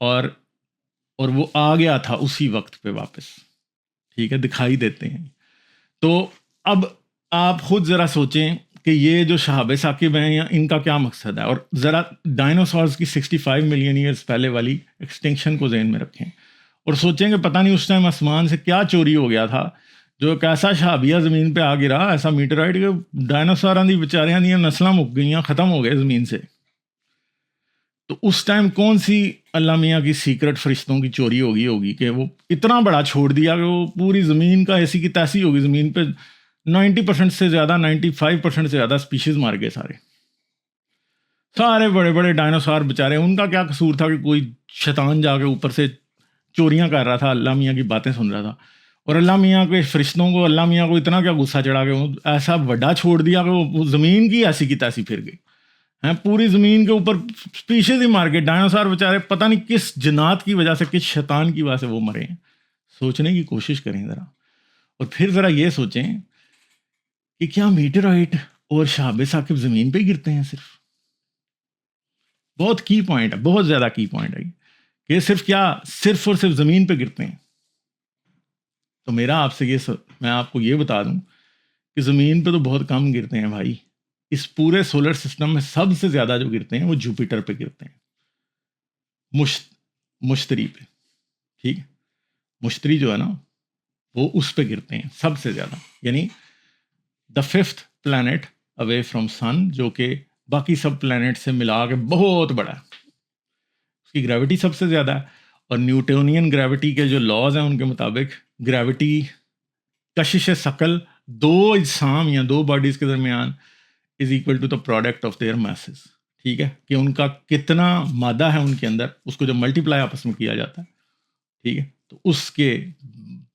اور وہ آ گیا تھا اسی وقت پہ واپس، ٹھیک ہے، دکھائی دیتے ہیں. تو اب آپ خود ذرا سوچیں کہ یہ جو شہاب ثاقب ہیں یا ان کا کیا مقصد ہے، اور ذرا ڈائنوسارز کی 65 ملین ایئرس پہلے والی ایکسٹنکشن کو ذہن میں رکھیں اور سوچیں کہ پتہ نہیں اس ٹائم آسمان سے کیا چوری ہو گیا تھا جو ایک ایسا شہابیہ زمین پہ آ گرا، ایسا میٹرائٹ کہ ڈائنوساراں دی بیچاریاں دیاں نسلاں مک گئیاں، ختم ہو گئے زمین سے. تو اس ٹائم کون سی اللہ میاں کی سیکرٹ فرشتوں کی چوری ہوگی کہ وہ اتنا بڑا چھوڑ دیا کہ وہ پوری زمین کا ایسی کی تیسی ہوگی، زمین پہ 90% سے زیادہ 95% سے زیادہ اسپیشیز مار گئے، سارے بڑے بڑے ڈائنوسار بیچارے. ان کا کیا قصور تھا کہ کوئی شیطان جا کے اوپر سے چوریاں کر رہا تھا، اللہ میاں کی باتیں سن رہا تھا، اور اللہ میاں کے فرشتوں کو اللہ میاں کو اتنا کیا غصہ چڑھا کہ ایسا بڑا چھوڑ دیا کہ وہ زمین کی ایسی کی تیسی پھر گئی ہیں، پوری زمین کے اوپر اسپیشیز ہی مار کے ڈائنوسار بیچارے پتہ نہیں کس جنات کی وجہ سے، کس شیطان کی وجہ سے وہ مرے ہیں. سوچنے کی کوشش کریں ذرا، اور پھر ذرا یہ سوچیں کہ کیا میٹرائٹ اور شہاب ثاقب زمین پہ گرتے ہیں؟ بہت کی پوائنٹ ہے، بہت زیادہ کی پوائنٹ ہے کہ صرف اور صرف زمین پہ گرتے ہیں. تو میرا آپ سے میں آپ کو یہ بتا دوں کہ زمین پہ تو بہت کم گرتے ہیں بھائی. اس پورے سولر سسٹم میں سب سے زیادہ جو گرتے ہیں وہ جوپیٹر پہ گرتے ہیں، مشتری پہ، ٹھیک ہے. مشتری جو ہے نا وہ اس پہ گرتے ہیں سب سے زیادہ، یعنی دا 5th پلانٹ اوے فرام سن، جو کہ باقی سب پلانٹ سے ملا کے بہت بڑا ہے. اس کی گریوٹی سب سے زیادہ ہے، اور نیوٹونین گریوٹی کے جو لاز ہیں ان کے مطابق گریوٹی، کشش ثقل دو اجسام یا دو باڈیز کے درمیان is equal to the product of their masses. ٹھیک ہے، کہ ان کا کتنا مادہ ہے ان کے اندر، اس کو جب ملٹی پلائی آپس میں کیا جاتا ہے، ٹھیک ہے، تو اس کے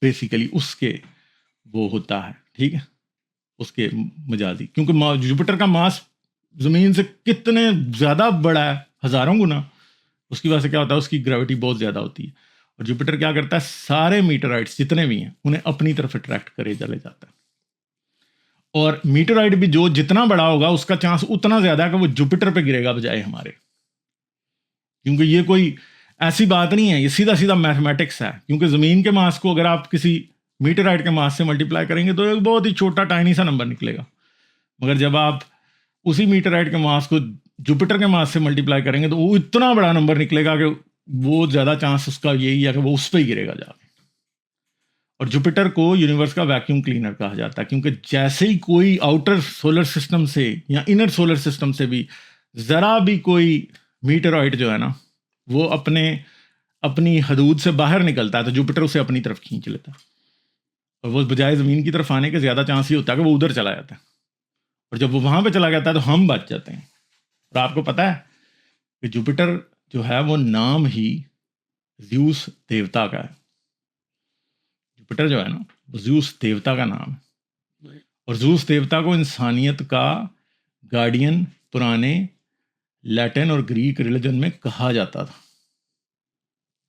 بیسیکلی اس کے وہ ہوتا ہے، ٹھیک ہے، اس کے مجازی، کیونکہ جوپیٹر کا ماس زمین سے کتنے زیادہ بڑا ہے، ہزاروں گنا. اس کی وجہ سے کیا ہوتا ہے، اس کی گریوٹی بہت زیادہ ہوتی ہے، اور جوپیٹر کیا کرتا ہے، سارے میٹرائٹس جتنے بھی ہیں انہیں اپنی طرف اٹریکٹ کرے چلے جاتا ہے. اور میٹرائٹ بھی جو جتنا بڑا ہوگا اس کا چانس اتنا زیادہ ہے کہ وہ جوپیٹر پہ گرے گا بجائے ہمارے. کیونکہ یہ کوئی ایسی بات نہیں ہے، یہ سیدھا سیدھا میتھمیٹکس ہے. کیونکہ زمین کے ماس کو اگر آپ کسی میٹرائٹ کے ماس سے ملٹیپلائی کریں گے تو ایک بہت ہی چھوٹا ٹائنی سا نمبر نکلے گا. مگر جب آپ اسی میٹرائٹ کے ماس کو جوپیٹر کے ماس سے ملٹیپلائی کریں گے تو وہ اتنا بڑا نمبر نکلے گا کہ وہ زیادہ چانس اس کا یہی ہے کہ وہ اس پہ ہی گرے گا جا کے. اور جوپیٹر کو یونیورس کا ویکیوم کلینر کہا جاتا ہے، کیونکہ جیسے ہی کوئی آؤٹر سولر سسٹم سے یا انر سولر سسٹم سے بھی ذرا بھی کوئی میٹرائٹ جو ہے نا وہ اپنی حدود سے باہر نکلتا ہے تو جوپیٹر اسے اپنی طرف کھینچ لیتا ہے، اور وہ بجائے زمین کی طرف آنے کے زیادہ چانس ہی ہوتا ہے کہ وہ ادھر چلا جاتا ہے. اور جب وہ وہاں پہ چلا جاتا ہے تو ہم بچ جاتے ہیں. اور آپ کو پتہ ہے کہ جوپیٹر جو ہے وہ نام ہی زیوس دیوتا کا ہے. جوپیٹر جو ہے نا وہ زیوس دیوتا کا نام ہے، اور زیوس دیوتا کو انسانیت کا گارڈین پرانے لیٹن اور گریک ریلیجن میں کہا جاتا تھا.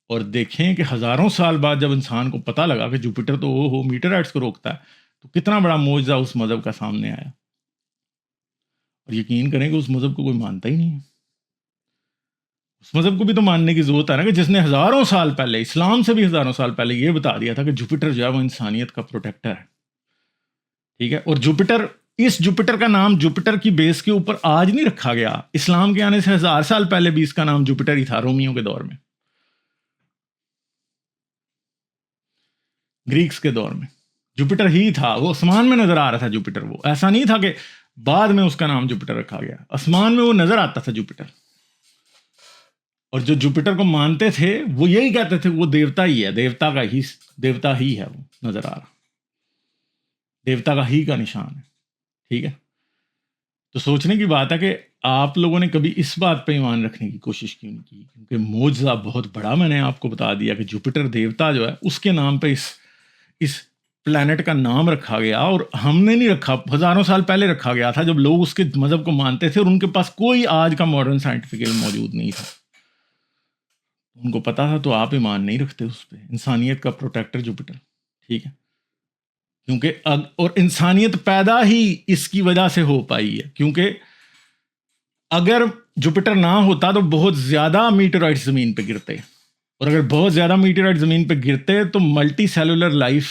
اور دیکھیں کہ ہزاروں سال بعد جب انسان کو پتہ لگا کہ جوپیٹر تو میٹرائٹس کو روکتا ہے تو کتنا بڑا معجزہ اس مذہب کا سامنے آیا. اور یقین کریں کہ اس مذہب کو کوئی مانتا ہی نہیں ہے. اس مذہب کو بھی تو ماننے کی ضرورت ہے نا، کہ جس نے ہزاروں سال پہلے، اسلام سے بھی ہزاروں سال پہلے یہ بتا دیا تھا کہ جوپیٹر جو ہے وہ انسانیت کا پروٹیکٹر ہے. ٹھیک ہے، اور اس جوپیٹر کا نام جوپیٹر کی بیس کے اوپر آج نہیں رکھا گیا، اسلام کے آنے سے 1000 سال پہلے بھی اس کا نام جوپیٹر ہی تھا، رومیوں کے دور میں، گریکس کے دور میں جوپیٹر ہی تھا. وہ آسمان میں نظر آ رہا تھا جوپیٹر، وہ ایسا نہیں تھا کہ بعد میں اس کا نام جوپیٹر رکھا گیا. آسمان میں وہ نظر آتا تھا جوپیٹر. اور جو جوپیٹر کو مانتے تھے وہ یہی کہتے تھے وہ دیوتا ہی ہے، دیوتا ہی ہے، وہ نظر آ رہا دیوتا کا ہی کا نشان ہے. ٹھیک ہے، تو سوچنے کی بات ہے کہ آپ لوگوں نے کبھی اس بات پہ ایمان رکھنے کی کوشش کیوں نہیں کی؟ کیونکہ معجزہ بہت بڑا میں نے آپ کو بتا دیا کہ جوپیٹر دیوتا جو ہے اس کے نام پہ اس پلانٹ کا نام رکھا گیا. اور ہم نے نہیں رکھا، ہزاروں سال پہلے رکھا گیا تھا جب لوگ اس کے مذہب کو مانتے تھے اور ان کے پاس کوئی آج کا ماڈرن سائنٹیفک علم موجود نہیں تھا. ان کو پتا تھا تو آپ ایمان نہیں رکھتے اس پہ، انسانیت کا پروٹیکٹر جوپیٹر. ٹھیک ہے، کیونکہ اور انسانیت پیدا ہی اس کی وجہ سے ہو پائی ہے، کیونکہ اگر جوپیٹر نہ ہوتا تو بہت زیادہ میٹرائٹس زمین پہ گرتے. اور اگر بہت زیادہ میٹیورائٹ زمین پہ گرتے تو ملٹی سیلولر لائف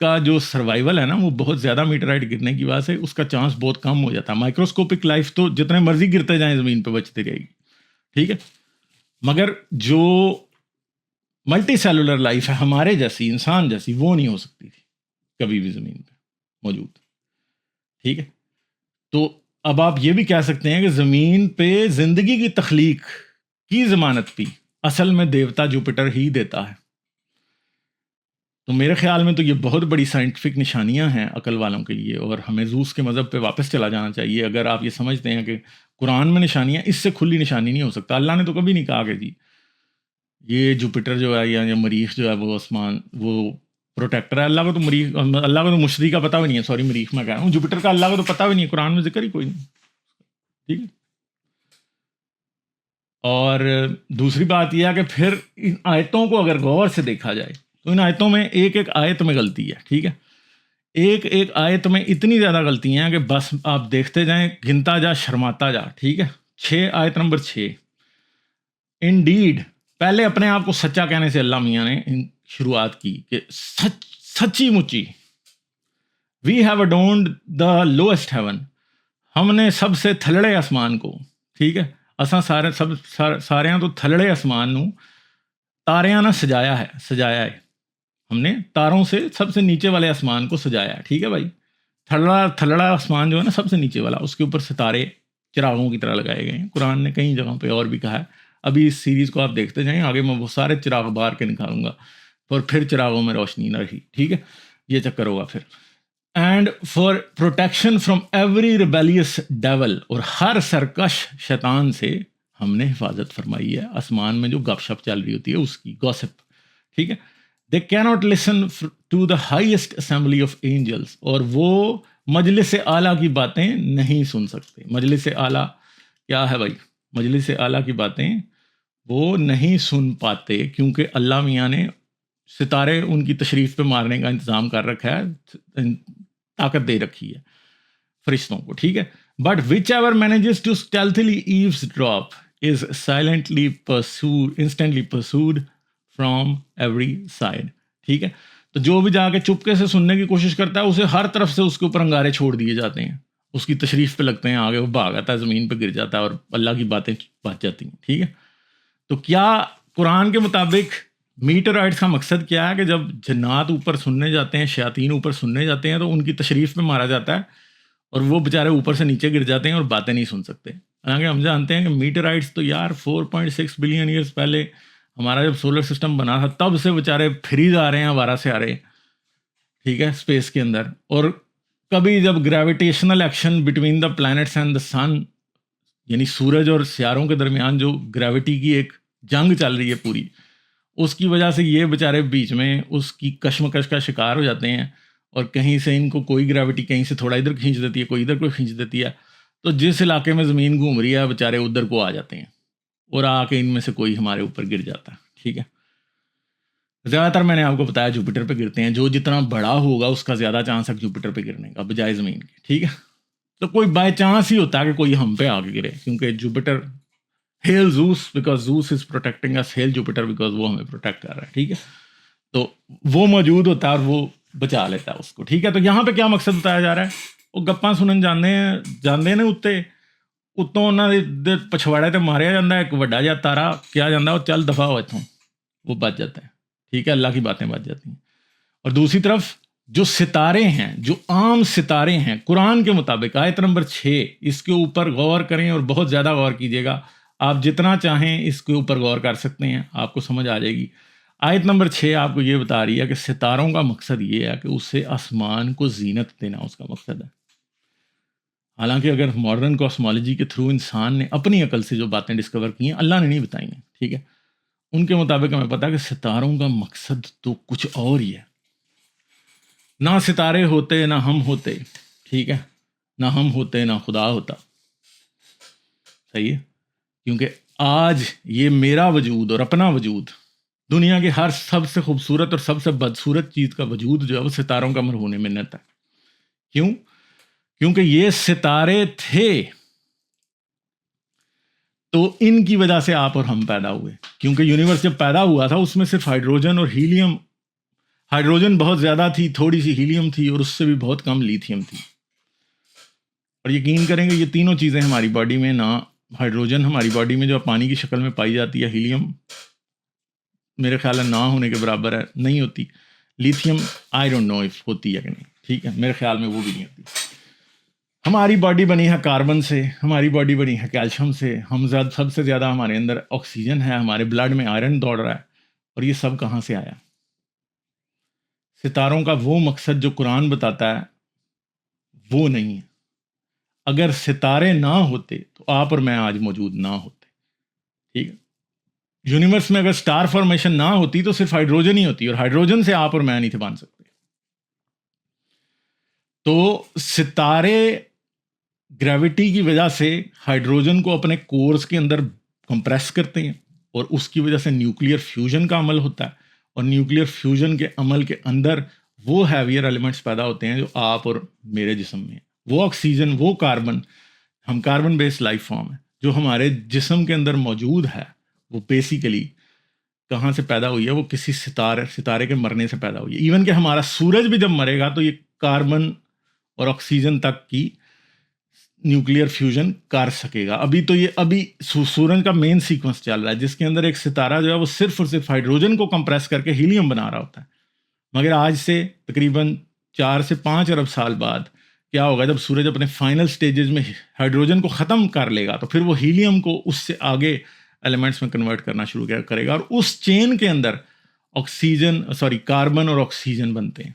کا جو سروائیول ہے نا وہ بہت زیادہ میٹیورائٹ گرنے کی وجہ سے اس کا چانس بہت کم ہو جاتا ہے. مائکروسکوپک لائف تو جتنے مرضی گرتے جائیں زمین پہ بچتی رہے گی, ٹھیک ہے, مگر جو ملٹی سیلولر لائف ہے ہمارے جیسی, انسان جیسی, وہ نہیں ہو سکتی تھی کبھی بھی زمین پہ موجود, ٹھیک ہے. تو اب آپ یہ بھی کہہ سکتے ہیں کہ زمین پہ زندگی کی تخلیق کی ضمانت بھی اصل میں دیوتا جوپیٹر ہی دیتا ہے. تو میرے خیال میں تو یہ بہت بڑی سائنٹیفک نشانیاں ہیں عقل والوں کے لیے, اور ہمیں زوس کے مذہب پہ واپس چلا جانا چاہیے اگر آپ یہ سمجھتے ہیں کہ قرآن میں نشانیاں, اس سے کھلی نشانی نہیں ہو سکتا. اللہ نے تو کبھی نہیں کہا کہ جی یہ جوپیٹر جو ہے یا مریخ جو ہے وہ آسمان وہ پروٹیکٹر ہے. اللہ کو تو مریخ, اللہ کو تو مشتری کا پتہ بھی نہیں ہے, سوری مریخ میں کہہ رہا ہوں, جوپیٹر کا اللہ کو تو پتہ بھی نہیں ہے, قرآن میں ذکر ہی کوئی نہیں, ٹھیک ہے. اور دوسری بات یہ ہے کہ پھر ان آیتوں کو اگر غور سے دیکھا جائے تو ان آیتوں میں ایک ایک آیت میں غلطی ہے, ٹھیک ہے. ایک ایک آیت میں اتنی زیادہ غلطی ہیں کہ بس آپ دیکھتے جائیں, گنتا جا, شرماتا جا, ٹھیک ہے. 6 آیت نمبر 6, انڈیڈ, پہلے اپنے آپ کو سچا کہنے سے اللہ میاں نے شروعات کی کہ سچی مچی, we have اڈونڈ the lowest heaven, ہم نے سب سے تھلڑے آسمان کو, ٹھیک ہے, اساں سارے تو تھلڑے آسمان نو تاریاں نہ سجایا ہے, ہم نے تاروں سے سب سے نیچے والے آسمان کو سجایا ہے, ٹھیک ہے بھائی. تھلڑا آسمان جو ہے نا سب سے نیچے والا, اس کے اوپر ستارے چراغوں کی طرح لگائے گئے ہیں. قرآن نے کئی جگہوں پہ اور بھی کہا ہے. ابھی اس سیریز کو آپ دیکھتے جائیں, آگے میں وہ سارے چراغ بار کے نکالوں گا اور پھر چراغوں میں روشنی نہ رہی, ٹھیک ہے, یہ چکر ہوگا پھر. And for protection from every rebellious devil, اور ہر سرکش شیطان سے ہم نے حفاظت فرمائی ہے. آسمان میں جو گپ شپ چل رہی ہوتی ہے اس کی گوسپ, ٹھیک ہے. They cannot listen to the highest assembly of angels, اور وہ مجلس اعلیٰ کی باتیں نہیں سن سکتے. مجلس اعلیٰ کیا ہے بھائی؟ مجلس اعلیٰ کی باتیں وہ نہیں سن پاتے کیونکہ اللہ میاں نے ستارے ان کی تشریف پہ مارنے کا انتظام کر رکھا ہے, طاقت دے رکھی ہے فرشتوں کو, ٹھیک ہے. But whichever manages to stealthily eavesdrop is silently pursued, instantly pursued from every side, ٹھیک ہے. تو جو بھی جا کے چپکے سے سننے کی کوشش کرتا ہے اسے ہر طرف سے اس کے اوپر انگارے چھوڑ دیے جاتے ہیں, اس کی تشریف پہ لگتے ہیں, آگے وہ بھاگ آتا ہے, زمین پہ گر جاتا ہے اور اللہ کی باتیں بچ جاتی ہیں, ٹھیک ہے. تو کیا قرآن کے مطابق میٹرائٹس کا مقصد کیا ہے کہ جب جنات اوپر سننے جاتے ہیں, شیاطین اوپر سننے جاتے ہیں, تو ان کی تشریف پہ مارا جاتا ہے اور وہ بیچارے اوپر سے نیچے گر جاتے ہیں اور باتیں نہیں سن سکتے. حالانکہ ہم جانتے ہیں کہ میٹرائٹس تو یار 4.6 بلین ایئرس پہلے ہمارا جب سولر سسٹم بنا تھا تب سے بیچارے فریز آ رہے ہیں, آوارہ سے آ رہے ہیں, ٹھیک ہے, اسپیس کے اندر. اور کبھی جب gravitational action between the planets and the sun, یعنی سورج اور سیاروں کے درمیان جو گریوٹی کی ایک جنگ چل رہی ہے پوری, اس کی وجہ سے یہ بیچارے بیچ میں اس کی کشمکش کا شکار ہو جاتے ہیں, اور کہیں سے ان کو کوئی گریوٹی کہیں سے تھوڑا ادھر کھینچ دیتی ہے, کوئی ادھر کو کھینچ دیتی ہے, تو جس علاقے میں زمین گھوم رہی ہے بیچارے ادھر کو آ جاتے ہیں اور آ کے ان میں سے کوئی ہمارے اوپر گر جاتا ہے, ٹھیک ہے. زیادہ تر میں نے آپ کو بتایا جوپیٹر پہ گرتے ہیں, جو جتنا بڑا ہوگا اس کا زیادہ چانس ہے جوپیٹر پہ گرنے کا بجائے زمین کے, ٹھیک ہے. تو کوئی بائی چانس ہی ہوتا ہے کہ کوئی ہم پہ آگے گرے, کیونکہ Jupiter hail Zeus because Zeus is protecting us, hail Jupiter because وہ ہمیں پروٹیکٹ کر رہا ہے, ٹھیک ہے. تو وہ موجود ہوتا ہے اور وہ بچا لیتا ہے اس کو, ٹھیک ہے. تو یہاں پہ کیا مقصد بتایا جا رہا ہے, وہ گپاں سنن جاندے نے اتنے اتوں انہوں نے پچھواڑے تے ماریا جاتا ہے, ایک وڈا جہا تارا کیا جاتا ہے وہ چل دفاع ہو اتوں, وہ بچ جاتا ہے, ٹھیک ہے, اللہ کی باتیں بچ جاتی ہیں. اور دوسری طرف جو ستارے ہیں, جو عام ستارے ہیں, قرآن کے مطابق آیت نمبر 6, اس کے اوپر غور کریں اور بہت زیادہ غور کیجیے گا. آپ جتنا چاہیں اس کے اوپر غور کر سکتے ہیں, آپ کو سمجھ آ جائے گی. آیت نمبر 6 آپ کو یہ بتا رہی ہے کہ ستاروں کا مقصد یہ ہے کہ اس سے آسمان کو زینت دینا اس کا مقصد ہے. حالانکہ اگر ماڈرن کاسمالوجی کے تھرو انسان نے اپنی عقل سے جو باتیں ڈسکور کی ہیں اللہ نے نہیں بتائی ہیں, ٹھیک ہے, ان کے مطابق ہمیں پتہ کہ ستاروں کا مقصد تو کچھ اور ہی ہے. نہ ستارے ہوتے نہ ہم ہوتے, ٹھیک ہے, نہ ہم ہوتے نہ خدا ہوتا, صحیح ہے. کیونکہ آج یہ میرا وجود اور اپنا وجود, دنیا کے ہر سب سے خوبصورت اور سب سے بدصورت چیز کا وجود جو ہے وہ ستاروں کا مرہون منت ہے. کیوں؟ کیونکہ یہ ستارے تھے تو ان کی وجہ سے آپ اور ہم پیدا ہوئے، کیونکہ یونیورس جب پیدا ہوا تھا اس میں صرف ہائیڈروجن اور ہیلیم، ہائیڈروجن بہت زیادہ تھی، تھوڑی سی ہیلیم تھی، اور اس سے بھی بہت کم لیتھیم تھی. اور یقین کریں گے یہ تینوں چیزیں ہماری باڈی میں نہ، ہائیڈروجن ہماری باڈی میں جو پانی کی شکل میں پائی جاتی ہے، ہیلیم میرے خیال ہے نہ ہونے کے برابر ہے، نہیں ہوتی. Lithium I don't know if ہوتی ہے کہ نہیں، ٹھیک ہے، میرے خیال میں وہ بھی نہیں ہوتی. ہماری باڈی بنی ہے کاربن سے، ہماری باڈی بنی ہے کیلشیم سے، ہم سب سے زیادہ ہمارے اندر آکسیجن ہے، ہمارے بلڈ میں آئرن دوڑ رہا ہے. اور یہ سب کہاں سے آیا؟ ستاروں کا وہ مقصد جو قرآن بتاتا ہے وہ نہیں ہے. اگر ستارے نہ ہوتے تو آپ اور میں آج موجود نہ ہوتے. ٹھیک ہے، یونیورس میں اگر سٹار فارمیشن نہ ہوتی تو صرف ہائیڈروجن ہی ہوتی، اور ہائیڈروجن سے آپ اور میں نہیں تھے بن سکتے. تو ستارے گریوٹی کی وجہ سے ہائیڈروجن کو اپنے کورز کے اندر کمپریس کرتے ہیں، اور اس کی وجہ سے نیوکلیئر فیوژن کا عمل ہوتا ہے. اور نیوکلیئر فیوژن کے عمل کے اندر وہ ہیویئر ایلیمنٹس پیدا ہوتے ہیں جو آپ اور میرے جسم میں ہیں. وہ آکسیجن، وہ کاربن، ہم کاربن بیس لائف فارم ہیں، جو ہمارے جسم کے اندر موجود ہے، وہ بیسیکلی کہاں سے پیدا ہوئی ہے؟ وہ کسی ستارے کے مرنے سے پیدا ہوئی ہے. ایون کہ ہمارا سورج بھی جب مرے گا تو یہ کاربن اور آکسیجن تک کی نیوکلیئر فیوژن کر سکے گا. ابھی سورج کا مین سیکوینس چل رہا ہے جس کے اندر ایک ستارہ جو ہے وہ صرف اور صرف ہائیڈروجن کو کمپریس کر کے ہیلیم بنا رہا ہوتا ہے. مگر آج سے تقریباً 4 سے 5 ارب سال بعد کیا ہوگا؟ جب سورج اپنے فائنل سٹیجز میں ہائیڈروجن کو ختم کر لے گا تو پھر وہ ہیلیم کو اس سے آگے ایلیمنٹس میں کنورٹ کرنا شروع کرے گا، اور اس چین کے اندر کاربن اور آکسیجن بنتے ہیں.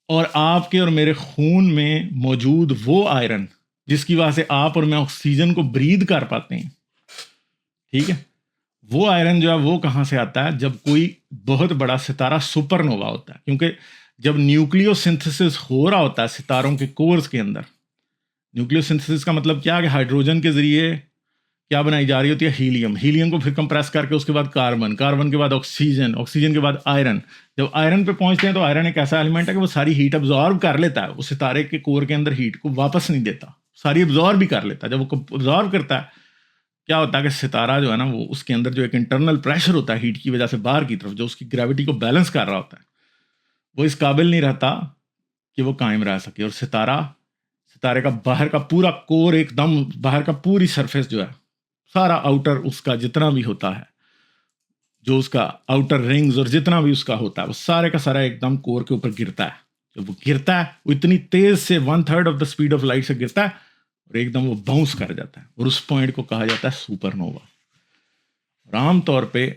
اور آپ کے اور میرے خون میں موجود وہ آئرن جس کی وجہ سے آپ اور میں آکسیجن کو برید کر پاتے ہیں، ٹھیک ہے، وہ آئرن جو ہے وہ کہاں سے آتا ہے؟ جب کوئی بہت بڑا ستارہ سپر نووا ہوتا ہے. کیونکہ جب نیوکلیو سنتھسس ہو رہا ہوتا ہے ستاروں کے کورز کے اندر، نیوکلیو سنتھسس کا مطلب کیا ہے؟ کہ ہائیڈروجن کے ذریعے کیا بنائی جا رہی ہوتی ہے؟ ہیلیم کو پھر کمپریس کر کے اس کے بعد کاربن کے بعد آکسیجن کے بعد آئرن. جب آئرن پہ پہنچتے ہیں تو آئرن ایک ایسا ایلیمنٹ ہے کہ وہ ساری ہیٹ ابزارب کر لیتا ہے، وہ ستارے کے کور کے اندر ہیٹ کو واپس نہیں دیتا، ساری ابزارب بھی کر لیتا ہے. جب وہ ابزارب کرتا ہے کیا ہوتا ہے کہ ستارہ جو ہے نا، وہ اس کے اندر جو ایک انٹرنل پریشر ہوتا ہے ہیٹ کی وجہ سے باہر کی طرف، جو اس کی گریوٹی کو بیلنس کر رہا ہوتا ہے، وہ اس قابل نہیں رہتا کہ وہ قائم رہ سکے. اور ستارے کا باہر کا پورا کور، ایک دم باہر کا پوری سرفیس جو ہے، سارا آؤٹر اس کا جتنا بھی ہوتا ہے، جو اس کا آؤٹر رنگز اور جتنا بھی اس کا ہوتا ہے، وہ سارے کا سارا ایک دم کور کے اوپر گرتا ہے. جب وہ گرتا ہے وہ اتنی تیز سے 1/3 of the speed of light سے گرتا ہے، اور ایک دم وہ باؤنس کر جاتا ہے، اور اس پوائنٹ کو کہا جاتا ہے سپر نووا. اور عام طور پہ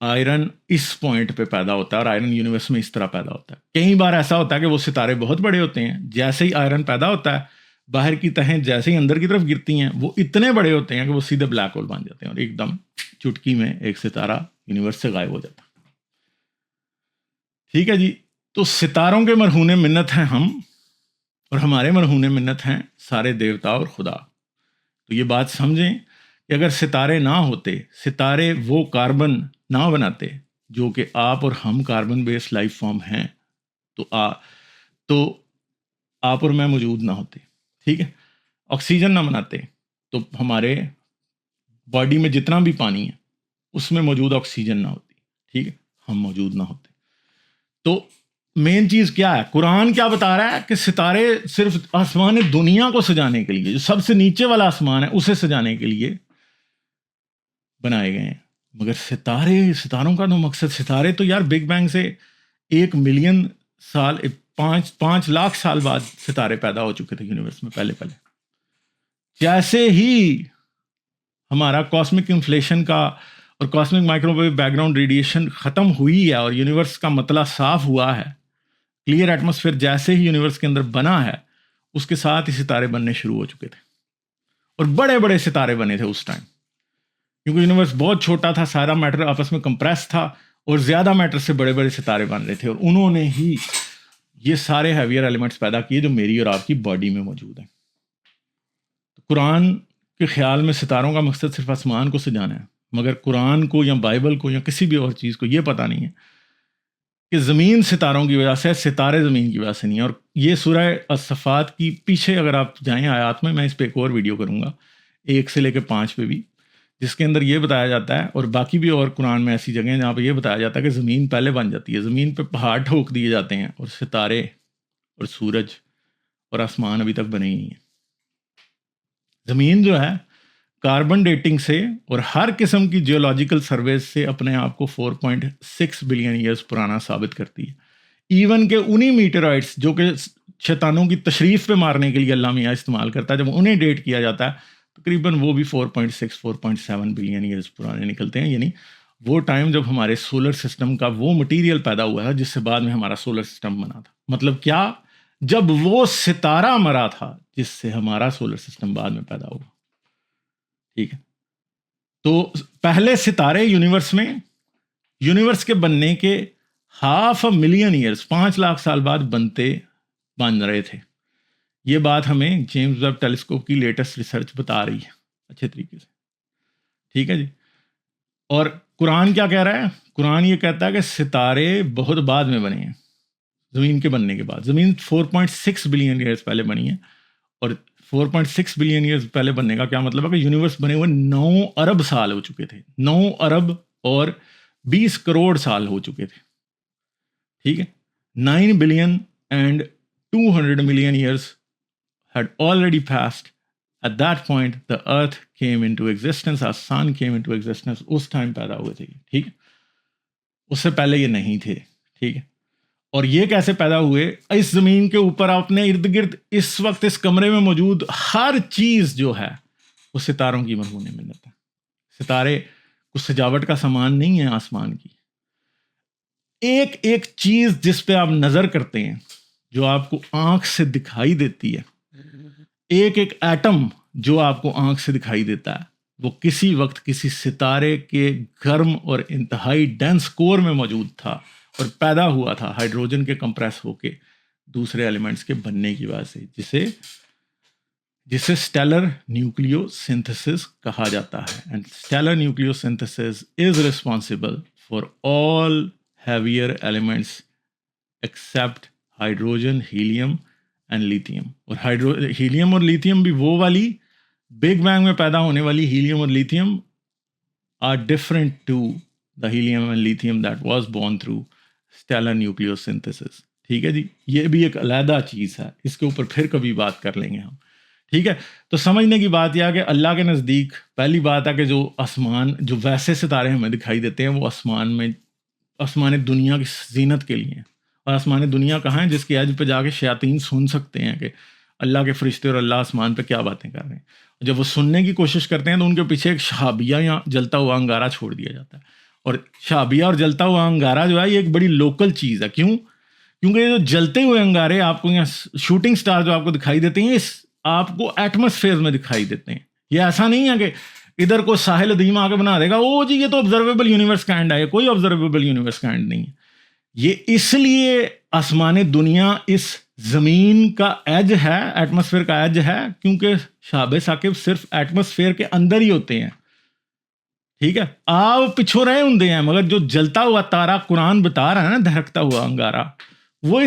آئرن اس پوائنٹ پہ پیدا ہوتا ہے، اور آئرن یونیورس میں اس طرح پیدا ہوتا ہے. کئی بار ایسا ہوتا ہے کہ وہ ستارے بہت بڑے ہوتے ہیں، جیسے ہی آئرن پیدا ہوتا ہے باہر کی تہیں جیسے ہی اندر کی طرف گرتی ہیں وہ اتنے بڑے ہوتے ہیں کہ وہ سیدھے بلیک ہول بن جاتے ہیں، اور ایک دم چٹکی میں ایک ستارہ یونیورس سے غائب ہو جاتا ہے. ٹھیک ہے جی، تو ستاروں کے مرہون منت ہیں ہم، اور ہمارے مرہون منت ہیں سارے دیوتا اور خدا. تو یہ بات سمجھیں کہ اگر ستارے نہ ہوتے، ستارے وہ کاربن نہ بناتے جو کہ آپ اور ہم کاربن بیس لائف فارم ہیں، تو آپ اور میں موجود نہ ہوتے. ٹھیک ہے، آکسیجن نہ بناتے تو ہمارے باڈی میں جتنا بھی پانی ہے اس میں موجود آکسیجن نہ ہوتی. ٹھیک ہے، ہم موجود نہ ہوتے. تو مین چیز کیا ہے؟ قرآن کیا بتا رہا ہے؟ کہ ستارے صرف آسمان دنیا کو سجانے کے لیے، جو سب سے نیچے والا آسمان ہے اسے سجانے کے لیے بنائے گئے ہیں. مگر ستاروں کا تو مقصد، ستارے تو یار بگ بینگ سے 1 ملین سال، 5 لاکھ سال بعد ستارے پیدا ہو چکے تھے یونیورس میں پہلے. جیسے ہی ہمارا کاسمک انفلیشن کا اور cosmic microwave background radiation ختم ہوئی ہے اور یونیورس کا مطلع صاف ہوا ہے، کلیئر ایٹماسفیئر جیسے ہی یونیورس کے اندر بنا ہے، اس کے ساتھ ہی ستارے بننے شروع ہو چکے تھے. اور بڑے بڑے ستارے بنے تھے اس ٹائم، کیونکہ یونیورس بہت چھوٹا تھا، سارا میٹر آپس میں کمپریس تھا، اور زیادہ میٹر سے بڑے بڑے ستارے بن رہے تھے. اور انہوں نے ہی یہ سارے ہیویئر ایلیمنٹس پیدا کیے جو میری اور آپ کی باڈی میں موجود ہیں. قرآن کے خیال میں ستاروں کا مقصد صرف آسمان کو سجانا ہے، مگر قرآن کو یا بائبل کو یا کسی بھی اور چیز کو یہ پتہ نہیں ہے کہ زمین ستاروں کی وجہ سے، ستارے زمین کی وجہ سے نہیں ہے. اور یہ سورہ الصفات کی پیچھے اگر آپ جائیں آیات میں اس پہ ایک اور ویڈیو کروں گا، 1 سے لے کے 5 پہ بھی جس کے اندر یہ بتایا جاتا ہے، اور باقی بھی اور قرآن میں ایسی جگہیں ہیں جہاں پہ یہ بتایا جاتا ہے کہ زمین پہلے بن جاتی ہے، زمین پہ پہاڑ ٹھوک دیے جاتے ہیں، اور ستارے اور سورج اور آسمان ابھی تک بنے ہی نہیں ہیں۔ زمین جو ہے کاربن ڈیٹنگ سے اور ہر قسم کی جیولوجیکل سرویز سے اپنے آپ کو 4.6 بلین ایئرز پرانا ثابت کرتی ہے۔ ایون کہ انہی میٹرائٹس جو کہ شیطانوں کی تشریف پہ مارنے کے لیے اللہ میاں استعمال کرتا ہے، جب انہیں ڈیٹ کیا جاتا ہے تقریباً وہ بھی 4.7 بلین ایئرز پرانے نکلتے ہیں، یعنی وہ ٹائم جب ہمارے سولر سسٹم کا وہ مٹیریل پیدا ہوا ہے جس سے بعد میں ہمارا سولر سسٹم بنا تھا۔ مطلب کیا؟ جب وہ ستارہ مرا تھا جس سے ہمارا سولر سسٹم بعد میں پیدا ہوا، ٹھیک ہے؟ تو پہلے ستارے یونیورس کے بننے کے 500 ملین ایئرز 5 لاکھ سال بعد بن رہے تھے۔ یہ بات ہمیں جیمز ویب ٹیلیسکوپ کی لیٹسٹ ریسرچ بتا رہی ہے اچھے طریقے سے، ٹھیک ہے جی۔ اور قرآن کیا کہہ رہا ہے؟ قرآن یہ کہتا ہے کہ ستارے بہت بعد میں بنے ہیں زمین کے بننے کے بعد۔ زمین 4.6 بلین ایئرز پہلے بنی ہے، اور 4.6 بلین ایئرز پہلے بننے کا کیا مطلب ہے کہ یونیورس بنے ہوئے 9 ارب سال ہو چکے تھے، 9 ارب اور 20 کروڑ سال ہو چکے تھے، ٹھیک ہے۔ 9 billion and 200 million years had already passed. At that point the earth came into existence, our sun came into existence. Us time پیدا ہوئے تھے، ٹھیک ہے، اس سے پہلے یہ نہیں تھے، ٹھیک ہے۔ اور یہ کیسے پیدا ہوئے؟ اس زمین کے اوپر اپنے ارد گرد اس وقت اس کمرے میں موجود ہر چیز جو ہے وہ ستاروں کی مرہون منت ہے۔ ستارے کچھ سجاوٹ کا سامان نہیں ہے آسمان کی، ایک ایک چیز جس پہ آپ نظر کرتے ہیں، جو آپ کو آنکھ سے دکھائی دیتی ہے، ایک ایک ایٹم جو آپ کو آنکھ سے دکھائی دیتا ہے، وہ کسی وقت کسی ستارے کے گرم اور انتہائی ڈینس کور میں موجود تھا اور پیدا ہوا تھا ہائیڈروجن کے کمپریس ہو کے دوسرے ایلیمنٹس کے بننے کی وجہ سے، جسے اسٹیلر نیوکلیو سنتھسس کہا جاتا ہے۔ And stellar nucleosynthesis is responsible for all heavier elements except hydrogen, helium and lithium. اور ہیلیم اور لیتھیم بھی وہ والی بگ بینگ میں پیدا ہونے والی ہیلیم اور lithium are different to the helium and lithium that was born through stellar nucleosynthesis, ٹھیک ہے جی۔ یہ بھی ایک علیحدہ چیز ہے، اس کے اوپر پھر کبھی بات کر لیں گے ہم، ٹھیک ہے۔ تو سمجھنے کی بات یہ ہے کہ اللہ کے نزدیک پہلی بات ہے کہ جو آسمان، جو ویسے ستارے ہمیں دکھائی دیتے ہیں، وہ آسمان دنیا کی زینت کے لیے ہیں۔ اور آسمان دنیا کہاں ہے؟ جس کی ایج پہ جا کے شیاطین سن سکتے ہیں کہ اللہ کے فرشتے اور اللہ آسمان پہ کیا باتیں کر رہے ہیں۔ جب وہ سننے کی کوشش کرتے ہیں تو ان کے پیچھے ایک شہابیہ یا جلتا ہوا انگارہ چھوڑ دیا جاتا ہے، اور شہابیہ اور جلتا ہوا انگارہ جو ہے یہ ایک بڑی لوکل چیز ہے۔ کیونکہ یہ جو جلتے ہوئے انگارے آپ کو یہاں شوٹنگ سٹار جو آپ کو دکھائی دیتے ہیں، اس آپ کو ایٹماسفیئر میں دکھائی دیتے ہیں۔ یہ ایسا نہیں ہے کہ ادھر کو ساحل ادیم آ کے بنا دے گا او جی یہ تو آبزرویبل یونیورس کا اینڈ ہے، کوئی آبزرویبل یونیورس کا اینڈ نہیں ہے۔ یہ اس لیے آسمان دنیا اس زمین کا ایج ہے، ایٹماسفیئر کا ایج ہے، کیونکہ شہاب ثاقب صرف ایٹماسفیئر کے اندر ہی ہوتے ہیں، ٹھیک ہے۔ آپ پچھو رہے ہوں ہیں، مگر جو جلتا ہوا تارا قرآن بتا رہا ہے نا، دھڑکتا ہوا انگارہ، وہ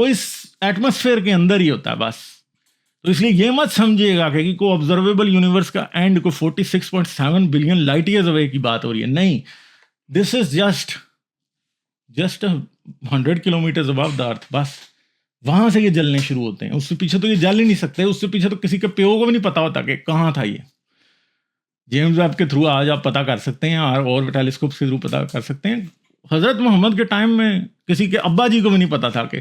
اس ایٹماسفیئر کے اندر ہی ہوتا ہے بس۔ تو اس لیے یہ مت سمجھیے گا کہ کوئی آبزرویبل یونیورس کا اینڈ کو 46.7 بلین لائٹ ایئرز اوے کی بات ہو رہی ہے، نہیں، دس از جسٹ 100 کلومیٹرز ابو دا ارتھ، بس وہاں سے یہ جلنے شروع ہوتے ہیں۔ اس سے پیچھے تو یہ جل ہی نہیں سکتے، اس سے پیچھے تو کسی کے پیو کو بھی نہیں پتا ہوتا کہ کہاں تھا یہ۔ جیمز ویب کے تھرو آج آپ پتہ کر سکتے ہیں، اور ٹیلیسکوپ کے تھرو پتہ کر سکتے ہیں۔ حضرت محمد کے ٹائم میں کسی کے ابا جی کو بھی نہیں پتا تھا کہ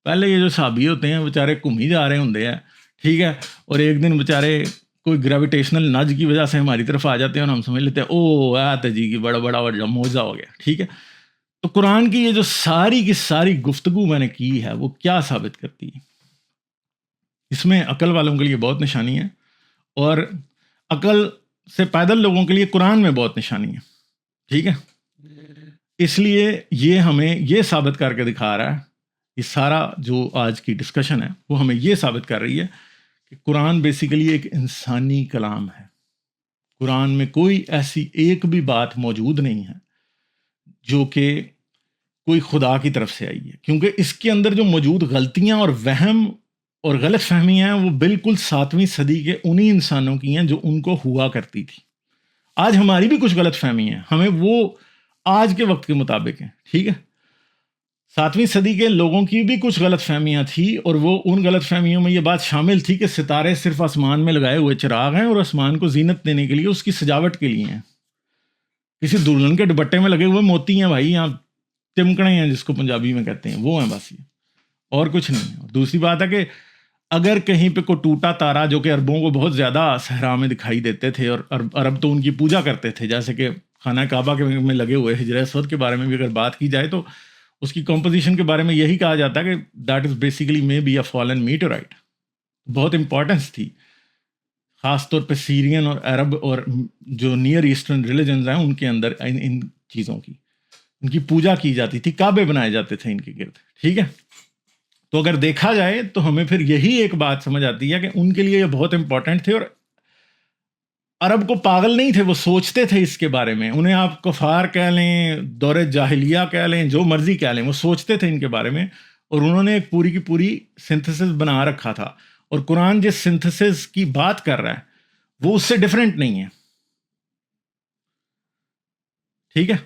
پہلے یہ جو صحابی ہوتے ہیں بیچارے گھوم ہی جا رہے ہوتے ہیں، ٹھیک ہے، اور ایک دن بیچارے کوئی گریویٹیشنل نج کی وجہ سے ہماری طرف آ جاتے ہیں اور ہم سمجھ لیتے ہیں او آت جی کی بڑا معجزہ ہو گیا، ٹھیک ہے۔ تو قرآن کی یہ جو ساری کی ساری گفتگو میں نے کی ہے وہ کیا ثابت کرتی ہے؟ اس میں عقل والوں کے لیے بہت نشانی ہے، اور عقل سے پیدل لوگوں کے لیے قرآن میں بہت نشانی ہے، ٹھیک ہے۔ اس لیے یہ ہمیں یہ ثابت کر کے دکھا رہا ہے، یہ سارا جو آج کی ڈسکشن ہے وہ ہمیں یہ ثابت کر رہی ہے کہ قرآن بیسیکلی ایک انسانی کلام ہے۔ قرآن میں کوئی ایسی ایک بھی بات موجود نہیں ہے جو کہ کوئی خدا کی طرف سے آئی ہے، کیونکہ اس کے اندر جو موجود غلطیاں اور وہم اور غلط فہمیاں ہیں وہ بالکل 7ویں صدی کے انہی انسانوں کی ہیں جو ان کو ہوا کرتی تھی۔ آج ہماری بھی کچھ غلط فہمی ہیں، ہمیں وہ آج کے وقت کے مطابق ہیں، ٹھیک ہے. 7ویں صدی کے لوگوں کی بھی کچھ غلط فہمیاں تھیں، اور وہ ان غلط فہمیوں میں یہ بات شامل تھی کہ ستارے صرف آسمان میں لگائے ہوئے چراغ ہیں اور آسمان کو زینت دینے کے لیے، اس کی سجاوٹ کے لیے ہیں. کسی دلہن کے دوپٹے میں لگے ہوئے موتی ہیں بھائی، یہاں ٹمکڑے ہیں جس کو پنجابی میں کہتے ہیں، وہ ہیں بس، یہ اور کچھ نہیں. اور دوسری بات ہے کہ اگر کہیں پہ کوئی ٹوٹا تارا، جو کہ عربوں کو بہت زیادہ صحرا میں دکھائی دیتے تھے، اور عرب تو ان کی پوجا کرتے تھے، جیسے کہ خانہ کعبہ کے میں لگے ہوئے حجر اسود کے بارے میں بھی اگر بات کی جائے تو اس کی کمپوزیشن کے بارے میں یہی کہا جاتا ہے کہ that is basically may be a fallen meteorite. بہت امپورٹنس تھی خاص طور پہ سیرین اور عرب اور جو نیئر ایسٹرن ریلیجنز ہیں ان کے اندر ان چیزوں کی، ان کی پوجا کی جاتی تھی، کعبے بنائے جاتے تھے ان کے گرد، ٹھیک ہے. تو اگر دیکھا جائے تو ہمیں پھر یہی ایک بات سمجھ آتی ہے کہ ان کے لیے یہ بہت امپورٹنٹ تھے، اور عرب کو پاگل نہیں تھے، وہ سوچتے تھے اس کے بارے میں. انہیں آپ کفار کہہ لیں، دور جاہلیہ کہہ لیں، جو مرضی کہہ لیں، وہ سوچتے تھے ان کے بارے میں، اور انہوں نے ایک پوری کی پوری سنتھسس بنا رکھا تھا. اور قرآن جس سنتھسس کی بات کر رہا ہے وہ اس سے ڈیفرنٹ نہیں ہے، ٹھیک ہے،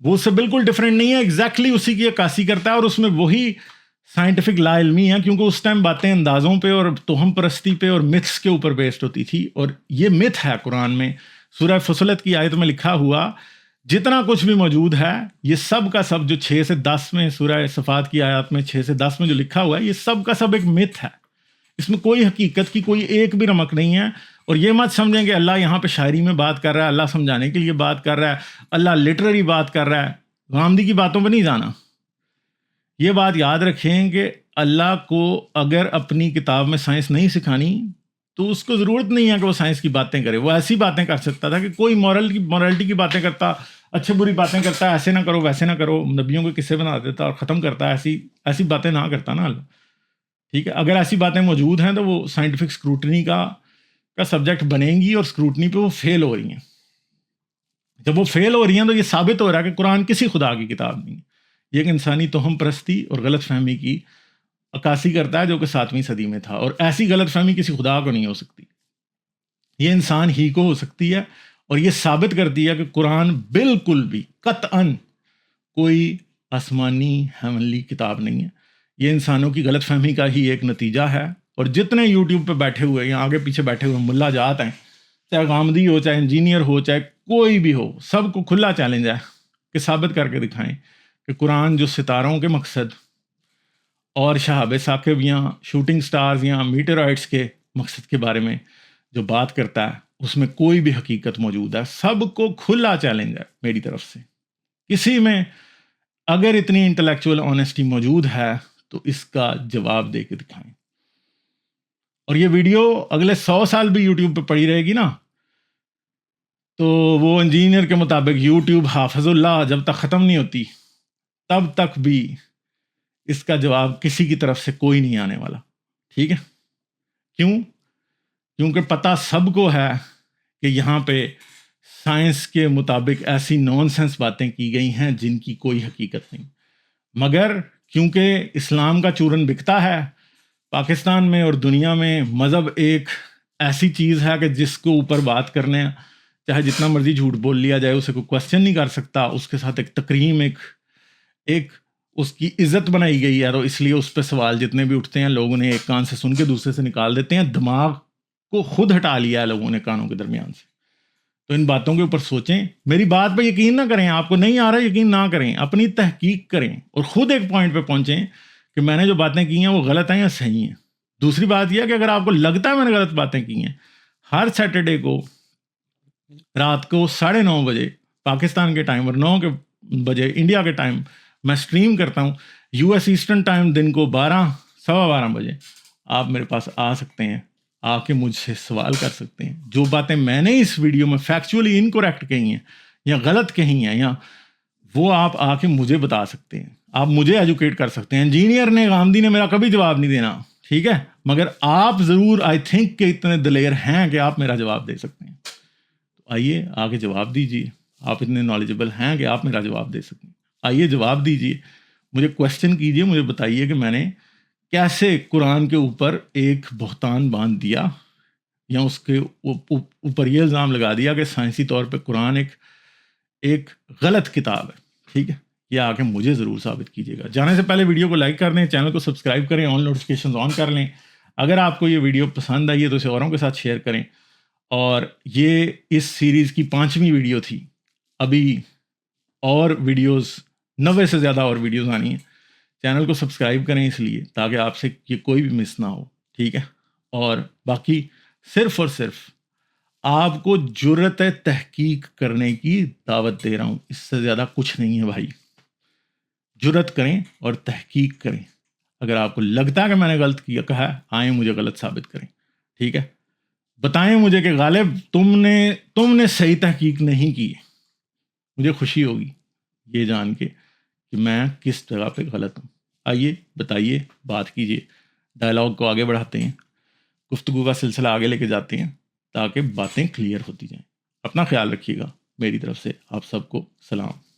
وہ اس سے بالکل ڈیفرنٹ نہیں ہے، ایگزیکٹلی اسی کی عکاسی کرتا ہے. اور اس میں وہی سائنٹیفک لا علمی ہے، کیونکہ اس ٹائم باتیں اندازوں پہ اور توہم پرستی پہ اور متھس کے اوپر بیسڈ ہوتی تھی. اور یہ متھ ہے قرآن میں، سورہ فصلت کی آیت میں لکھا ہوا جتنا کچھ بھی موجود ہے، یہ سب کا سب جو 6 سے 10 میں سورہ صفات کی آیات میں 6 سے 10 میں جو لکھا ہوا ہے، یہ سب کا سب ایک متھ ہے. اس میں کوئی حقیقت کی کوئی ایک بھی رمق نہیں ہے. اور یہ مت سمجھیں کہ اللہ یہاں پہ شاعری میں بات کر رہا ہے، اللہ سمجھانے کے لیے بات کر رہا ہے، اللہ لٹرری بات کر رہا ہے. غامدی کی باتوں پہ نہیں جانا. یہ بات یاد رکھیں کہ اللہ کو اگر اپنی کتاب میں سائنس نہیں سکھانی تو اس کو ضرورت نہیں ہے کہ وہ سائنس کی باتیں کرے. وہ ایسی باتیں کر سکتا تھا کہ کوئی مورالٹی کی باتیں کرتا، اچھے بری باتیں کرتا، ایسے نہ کرو ویسے نہ کرو، نبیوں کے قصے بنا دیتا اور ختم کرتا. ایسی باتیں نہ کرتا نا اللہ، ٹھیک ہے. اگر ایسی باتیں موجود ہیں تو وہ سائنٹیفک اسکروٹنی کا سبجیکٹ بنیں گی، اور اسکروٹنی پہ وہ فیل ہو رہی ہیں. جب وہ فیل ہو رہی ہیں تو یہ ثابت ہو رہا ہے کہ قرآن کسی خدا کی کتاب نہیں ہے. یہ ایک انسانی توہم پرستی اور غلط فہمی کی عکاسی کرتا ہے، جو کہ 7ویں صدی میں تھا. اور ایسی غلط فہمی کسی خدا کو نہیں ہو سکتی، یہ انسان ہی کو ہو سکتی ہے. اور یہ ثابت کرتی ہے کہ قرآن بالکل بھی قطعاً کوئی آسمانی ہیونلی کتاب نہیں ہے. یہ انسانوں کی غلط فہمی کا ہی ایک نتیجہ ہے. اور جتنے یوٹیوب پہ بیٹھے ہوئے یا آگے پیچھے بیٹھے ہوئے ملا جات ہیں، چاہے غامدی ہو، چاہے انجینئر ہو، چاہے کوئی بھی ہو، سب کو کھلا چیلنج ہے کہ ثابت کر کے دکھائیں کہ قرآن جو ستاروں کے مقصد اور شہاب ثاقب یا شوٹنگ سٹارز یا میٹرائٹس کے مقصد کے بارے میں جو بات کرتا ہے، اس میں کوئی بھی حقیقت موجود ہے. سب کو کھلا چیلنج ہے میری طرف سے. کسی میں اگر اتنی انٹلیکچوئل آنیسٹی موجود ہے تو اس کا جواب دے کے دکھائیں. اور یہ ویڈیو اگلے 100 سال بھی یوٹیوب پہ پڑی رہے گی نا، تو وہ انجینئر کے مطابق یوٹیوب حافظ اللہ جب تک ختم نہیں ہوتی تب تک بھی اس کا جواب کسی کی طرف سے کوئی نہیں آنے والا، ٹھیک ہے. کیونکہ پتہ سب کو ہے کہ یہاں پہ سائنس کے مطابق ایسی نان سینس باتیں کی گئی ہیں جن کی کوئی حقیقت نہیں. مگر کیونکہ اسلام کا چورن بکتا ہے پاکستان میں اور دنیا میں، مذہب ایک ایسی چیز ہے کہ جس کو اوپر بات کرنے چاہے جتنا مرضی جھوٹ بول لیا جائے، اسے کوئی کوسچن نہیں کر سکتا. اس کے ساتھ ایک تکریم، ایک اس کی عزت بنائی گئی ہے. تو اس لیے اس پہ سوال جتنے بھی اٹھتے ہیں لوگ انہیں ایک کان سے سن کے دوسرے سے نکال دیتے ہیں. دماغ کو خود ہٹا لیا ہے لوگوں نے کانوں کے درمیان سے. تو ان باتوں کے اوپر سوچیں. میری بات پہ یقین نہ کریں، آپ کو نہیں آ رہا یقین نہ کریں، اپنی تحقیق کریں اور خود ایک پوائنٹ پہ پہنچیں کہ میں نے جو باتیں کی ہیں وہ غلط ہیں یا صحیح ہیں. دوسری بات یہ ہے کہ اگر آپ کو لگتا ہے میں نے غلط باتیں کی ہیں، ہر سیٹرڈے کو رات کو 9:30 بجے پاکستان کے ٹائم اور 9 بجے انڈیا کے ٹائم میں سٹریم کرتا ہوں. یو ایس ایسٹرن ٹائم دن کو 12 بجے آپ میرے پاس آ سکتے ہیں، آ کے مجھ سے سوال کر سکتے ہیں. جو باتیں میں نے اس ویڈیو میں فیکچولی انکوریکٹ کہی ہیں یا غلط کہی ہیں، یا وہ آپ آ کے مجھے بتا سکتے ہیں، آپ مجھے ایجوکیٹ کر سکتے ہیں. انجینئر نے، غامدی نے میرا کبھی جواب نہیں دینا، ٹھیک ہے، مگر آپ ضرور آئی تھنک کہ اتنے دلیر ہیں کہ آپ میرا جواب دے سکتے ہیں. تو آئیے آگے جواب دیجیے. آپ اتنے نالجبل ہیں کہ آپ میرا جواب دے سکیں. آئیے جواب دیجیے، مجھے کویسچن کیجیے، مجھے بتائیے کہ میں نے کیسے قرآن کے اوپر ایک بہتان باندھ دیا یا اس کے اوپر یہ الزام لگا دیا کہ سائنسی طور پہ قرآن ایک غلط کتاب ہے، ٹھیک ہے، یہ آ کے مجھے ضرور ثابت کیجیے گا. جانے سے پہلے ویڈیو کو لائک کر دیں، چینل کو سبسکرائب کریں، آن نوٹیفکیشنز آن کر لیں. اگر آپ کو یہ ویڈیو پسند آئی ہے تو اسے اوروں کے ساتھ شیئر کریں. اور یہ اس سیریز کی 5ویں ویڈیو تھی. ابھی اور ویڈیوز 90 سے زیادہ اور ویڈیوز آنی ہیں. چینل کو سبسکرائب کریں اس لیے تاکہ آپ سے یہ کوئی بھی مس نہ ہو، ٹھیک ہے. اور باقی صرف اور صرف آپ کو جرأت تحقیق کرنے کی دعوت دے رہا ہوں، اس سے زیادہ کچھ نہیں ہے بھائی. جرأت کریں اور تحقیق کریں. اگر آپ کو لگتا ہے کہ میں نے غلط کہا ہے، آئیں مجھے غلط ثابت کریں، ٹھیک ہے. بتائیں مجھے کہ غالب تم نے صحیح تحقیق نہیں کی. مجھے خوشی ہوگی یہ جان کے کہ میں کس جگہ پہ غلط ہوں. آئیے بتائیے، بات کیجیے، ڈائلاگ کو آگے بڑھاتے ہیں، گفتگو کا سلسلہ آگے لے کے جاتے ہیں تاکہ باتیں کلیئر ہوتی جائیں. اپنا خیال رکھیے گا. میری طرف سے آپ سب کو سلام.